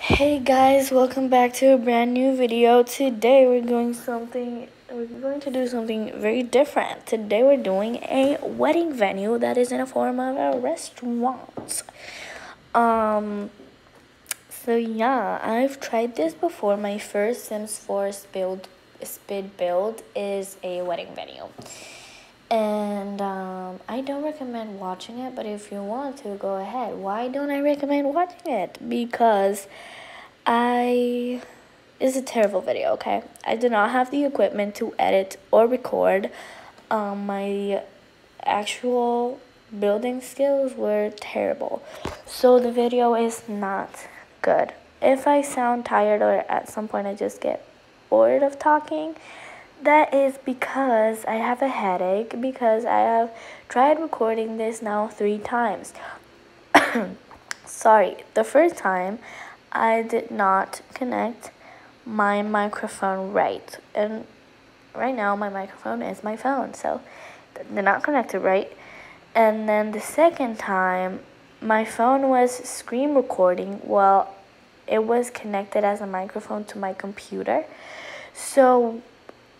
Hey guys, welcome back to a brand new video. Today we're going to do something very different. Today we're doing a wedding venue that is in a form of a restaurant. Um so yeah, I've tried this before. My first Sims 4 spid build is a wedding venue. And I don't recommend watching it, but if you want to, go ahead. Why don't I recommend watching it? Because it's a terrible video, okay? I did not have the equipment to edit or record. My actual building skills were terrible. So the video is not good. If I sound tired or at some point I just get bored of talking, that is because I have a headache, because I have tried recording this now 3 times. Sorry, the first time I did not connect my microphone right. And right now my microphone is my phone, so they're not connected right. And then the second time, my phone was screen recording while it was connected as a microphone to my computer. So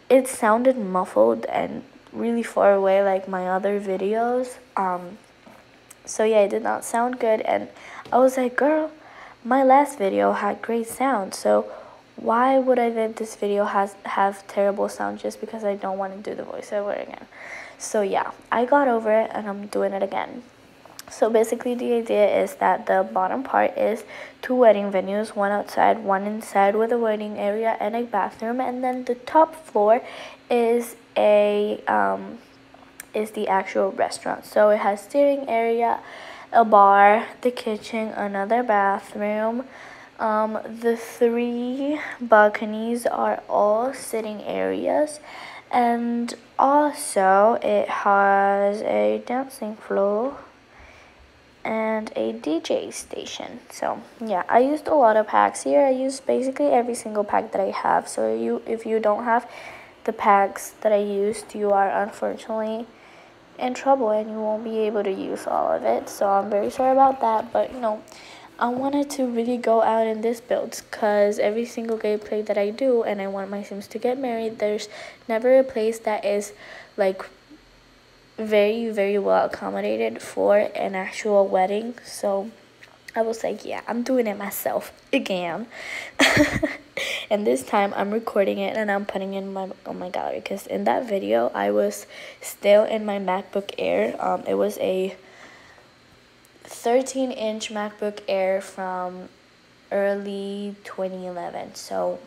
it sounded muffled and really far away like my other videos. So yeah, it did not sound good, and I was like, girl, my last video had great sound, so why would I let this video have terrible sound just because I don't want to do the voiceover again? So yeah, I got over it and I'm doing it again. So basically the idea is that the bottom part is 2 wedding venues, one outside, one inside, with a waiting area and a bathroom, and then the top floor is the actual restaurant. So it has seating area, a bar, the kitchen, another bathroom. The 3 balconies are all sitting areas, and also it has a dancing floor and a DJ station. So yeah, I used a lot of packs here. I used basically every single pack that I have. So if you don't have the packs that I used, you are unfortunately in trouble and you won't be able to use all of it. So I'm very sorry about that, but I wanted to really go out in this build because every single gameplay that I do, and I want my Sims to get married, there's never a place that is like very, very well accommodated for an actual wedding. So I was like, yeah, I'm doing it myself again. And this time I'm recording it and I'm putting it on my gallery, because in that video I was still in my MacBook Air. It was a 13-inch MacBook Air from early 2011. So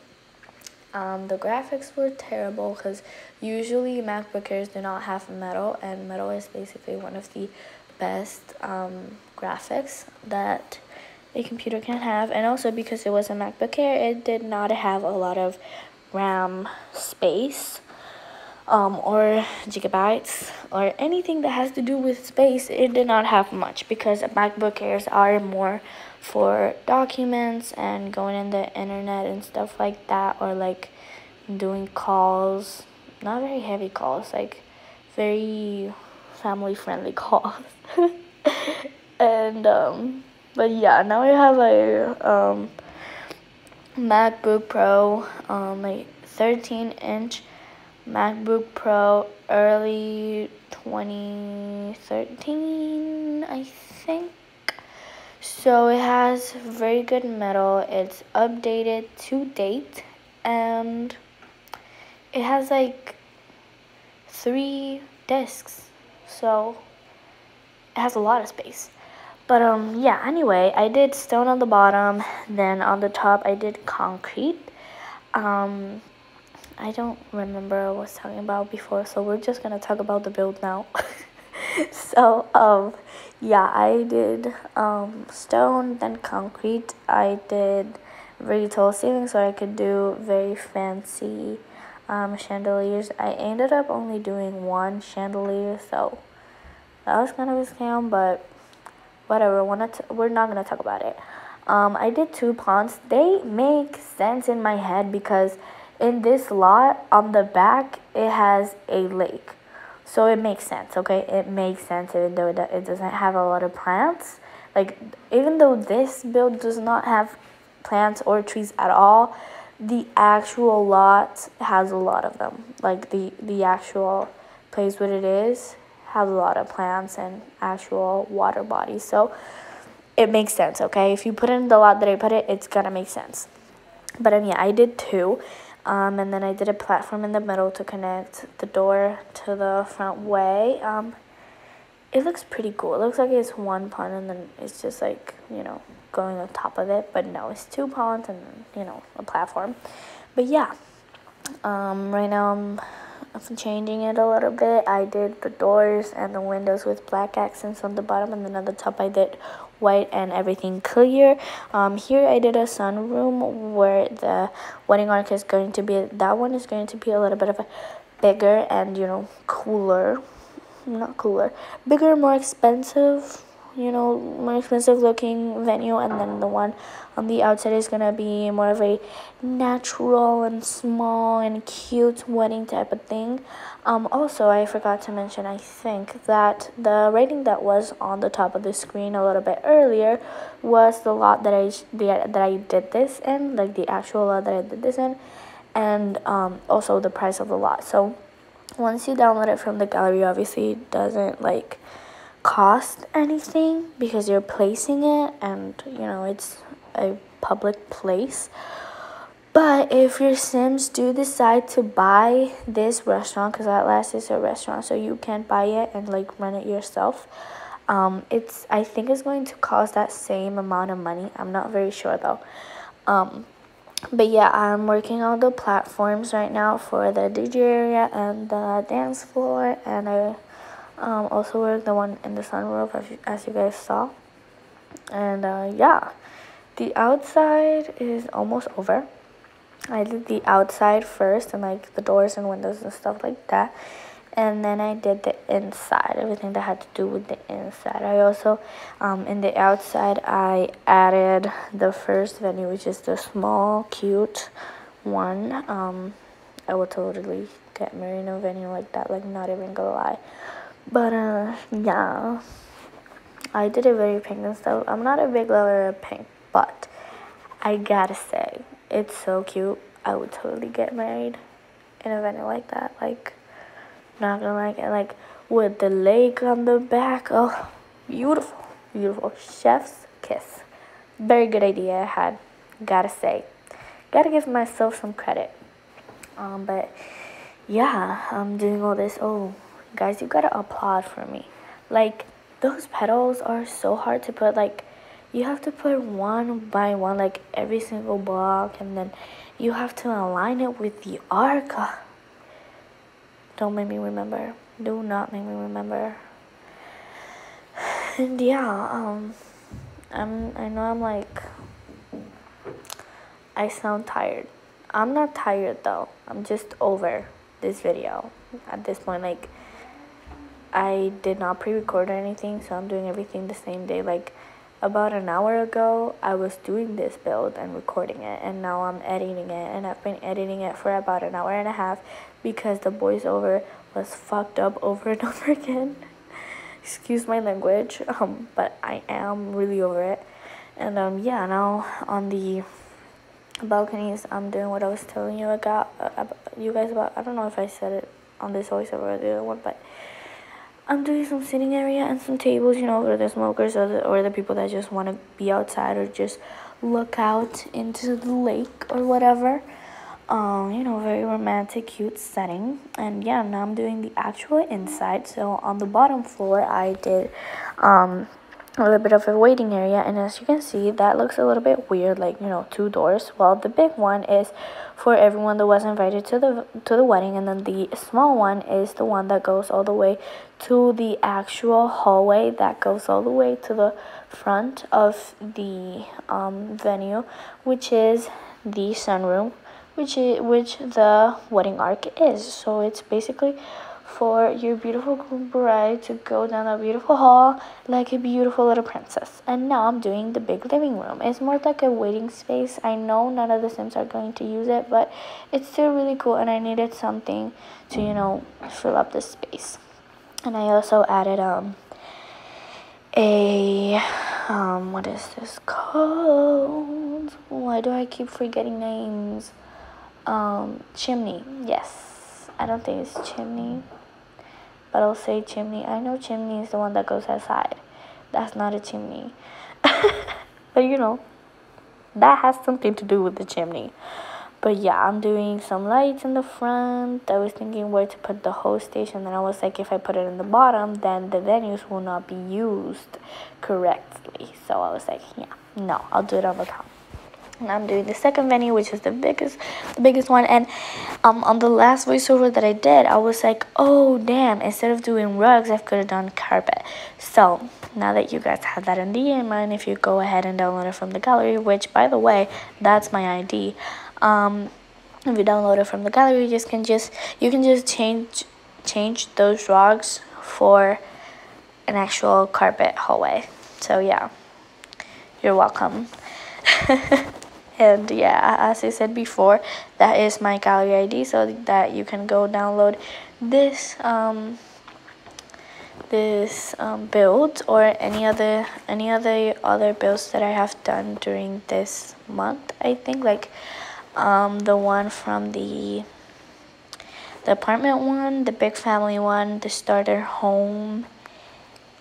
the graphics were terrible because usually MacBook Airs do not have metal, and metal is basically one of the best graphics that a computer can have. And also because it was a MacBook Air, it did not have a lot of RAM space or gigabytes or anything that has to do with space. It did not have much because MacBook Airs are more for documents and going in the internet and stuff like that, or like doing calls, not very heavy calls, like very family friendly calls. And but yeah, now I have a MacBook Pro, a 13-inch MacBook Pro, early 2013, I think. So it has very good metal. It's updated to date, and it has like 3 discs, so it has a lot of space. But yeah, anyway, I did stone on the bottom, then on the top I did concrete. I don't remember what I was talking about before, so we're just gonna talk about the build now. So yeah, I did stone, then concrete. I did very tall ceilings so I could do very fancy chandeliers. I ended up only doing 1 chandelier, so that was kind of a scam, but whatever, we're not gonna talk about it. I did 2 ponds. They make sense in my head because in this lot on the back it has a lake, so it makes sense. Okay, it makes sense even though it doesn't have a lot of plants. Like, even though this build does not have plants or trees at all, the actual lot has a lot of them. Like the actual place where it is has a lot of plants and actual water bodies. So it makes sense, okay? If you put it in the lot that I put it, it's gonna make sense. But yeah, I did two. And then I did a platform in the middle to connect the door to the front way. It looks pretty cool. It looks like it's one pond and then it's just like, you know, going on top of it. But no, it's two ponds and, you know, a platform. But yeah, right now I'm changing it a little bit. I did the doors and the windows with black accents on the bottom, and then on the top I did white and everything clear. Here I did a sunroom where the wedding arc is going to be, that one is going to be a little bit of a bigger and, you know, cooler. Not cooler, bigger, more expensive, you know, more expensive looking venue. And then the one on the outside is gonna be more of a natural and small and cute wedding type of thing. Also, I forgot to mention, I think that the rating that was on the top of the screen a little bit earlier was the lot that I did this in, like the actual lot that I did this in, and also the price of the lot. So once you download it from the gallery, obviously it doesn't like cost anything because you're placing it and, you know, it's a public place. But if your Sims do decide to buy this restaurant, because at last it's a restaurant, so you can't buy it and like run it yourself, I think it's going to cost that same amount of money. I'm not very sure though. But yeah, I'm working on the platforms right now for the DJ area and the dance floor, and I also worked the one in the sunroof as you guys saw. And yeah, the outside is almost over. I did the outside first and like the doors and windows and stuff like that, and then I did the inside, everything that had to do with the inside. I also, in the outside, I added the first venue, which is the small, cute one. I would totally get married in a venue like that, like not even gonna lie. But yeah, I did it very pink and stuff. I'm not a big lover of pink, but I gotta say, it's so cute. I would totally get married in a venue like that. Like, not gonna like it, like with the lake on the back. Oh, beautiful, beautiful. Chef's kiss. Very good idea I had, gotta say. Gotta give myself some credit. But yeah, I'm doing all this. Oh, guys, you gotta applaud for me. Like, those petals are so hard to put. Like, you have to put one by one, like every single block, and then you have to align it with the arc. Don't make me remember. Do not make me remember. And yeah, I know I'm like, I sound tired. I'm not tired though. I'm just over this video at this point. Like, I did not pre-record or anything, so I'm doing everything the same day. Like, about an hour ago, I was doing this build and recording it, and now I'm editing it, and I've been editing it for about an hour and a half because the voiceover was fucked up over and over again. Excuse my language, but I am really over it. And yeah, now on the balconies, I'm doing what I was telling you about you guys about. I don't know if I said it on this voiceover or the other one, but I'm doing some sitting area and some tables, you know, for the smokers or the people that just want to be outside or just look out into the lake or whatever. You know, very romantic, cute setting. And yeah, now I'm doing the actual inside. So on the bottom floor, I did a little bit of a waiting area, and as you can see, that looks a little bit weird, like, you know, 2 doors. Well, the big one is for everyone that was invited to the wedding, and then the small one is the one that goes all the way to the actual hallway that goes all the way to the front of the venue, which is the sunroom, which the wedding arc is. So it's basically for your beautiful bride to go down a beautiful hall like a beautiful little princess. And now I'm doing the big living room. It's more like a waiting space. I know none of the Sims are going to use it, but it's still really cool, and I needed something to, you know, fill up the space. And I also added a what is this called? Why do I keep forgetting names? Chimney. Yes, I don't think it's chimney, but I'll say chimney. I know chimney is the one that goes outside. That's not a chimney. But you know, that has something to do with the chimney. But yeah, I'm doing some lights in the front. I was thinking where to put the host station, and I was like, if I put it in the bottom, then the venues will not be used correctly. So I was like, yeah, no, I'll do it on the top. And I'm doing the second venue, which is the biggest one. And on the last voiceover that I did, I was like, oh damn, instead of doing rugs, I could have done carpet. So now that you guys have that idea in mind, if you go ahead and download it from the gallery, which by the way, that's my ID. If you download it from the gallery, you can just change those rugs for an actual carpet hallway. So yeah, you're welcome. And yeah, as I said before, that is my gallery ID, so that you can go download this build or any other builds that I have done during this month. I think like the one from the apartment one, the big family one, the starter home,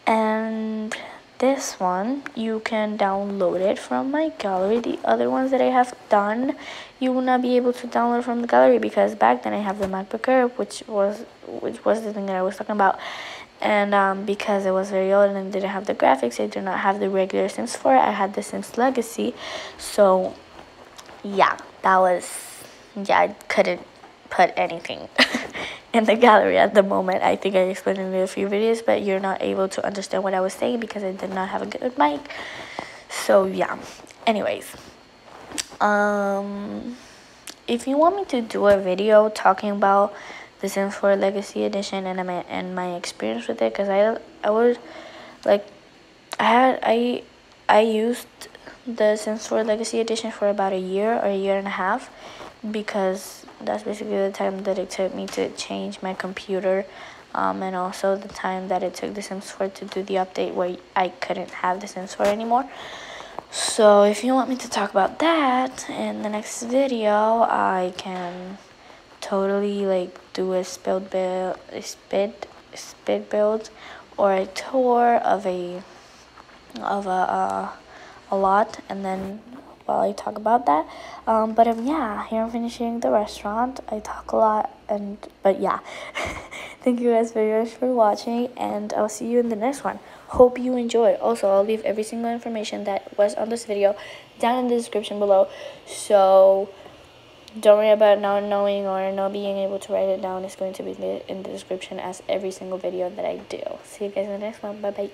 and this one you can download it from my gallery. The other ones that I have done, you will not be able to download from the gallery, because back then I have the MacBook Air, which was the thing that I was talking about, and because it was very old and didn't have the graphics, I did not have the regular Sims 4. I had the Sims Legacy. So yeah, I couldn't put anything in the gallery at the moment. I think I explained it in a few videos, but you're not able to understand what I was saying because I did not have a good mic. So yeah, anyways, if you want me to do a video talking about the Sims 4 Legacy Edition and my experience with it, because I was like, I used the Sims 4 Legacy Edition for about a year or a year and a half, because that's basically the time that it took me to change my computer, and also the time that it took the Sims 4 to do the update where I couldn't have the Sims 4 anymore. So if you want me to talk about that in the next video, I can totally like do a speed build or a tour of a lot, and then while I talk about that, but yeah, here I'm finishing the restaurant. I talk a lot, but yeah. Thank you guys very much for watching, and I'll see you in the next one. Hope you enjoy. Also, I'll leave every single information that was on this video down in the description below, so don't worry about not knowing or not being able to write it down. It's going to be in the description as every single video that I do. See you guys in the next one. Bye bye.